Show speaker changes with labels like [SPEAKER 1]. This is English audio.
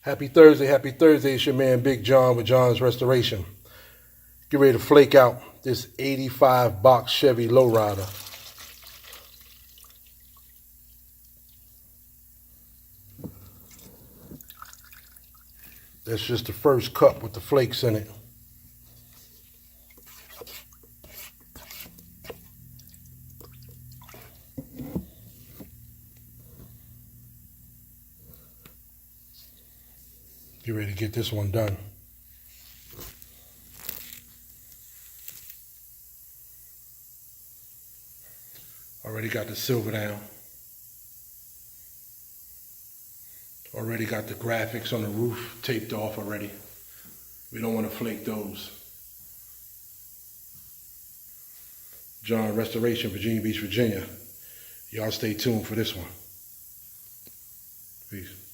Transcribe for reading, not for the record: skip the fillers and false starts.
[SPEAKER 1] Happy Thursday, happy Thursday. It's your man Big John with John's Restoration. Get ready to flake out this 85 Box Chevy lowrider. That's just the first cup with the flakes in it. Get ready to get this one done. Already got the silver down. Already got the graphics on the roof taped off already. We don't want to flake those. John Restoration, Virginia Beach, Virginia. Y'all stay tuned for this one. Peace.